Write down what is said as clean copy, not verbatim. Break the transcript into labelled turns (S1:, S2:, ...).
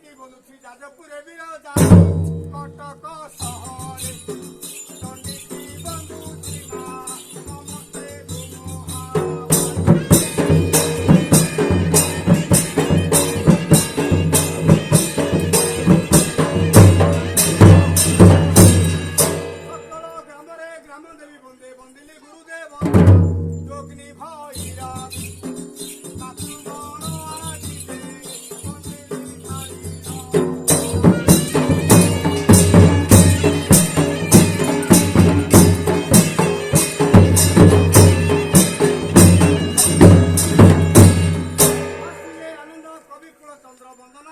S1: କି ବୋଲୁଛି ଯାଜପୁରରେ ବିରଜା କଟକ ସହରେ ଚଣ୍ଡୀକି ବନ୍ଦୁଛି ମା ସମସ୍ତେ ସକଳ ଗ୍ରାମରେ ଗ୍ରାମ ଦେବୀ ବନ୍ଦେ ବନ୍ଦିଲି ଗୁରୁଦେବ ଯୋଗିନୀ ଭୈରା କବିକୁଳ ଚନ୍ଦ୍ର ବନ୍ଦନ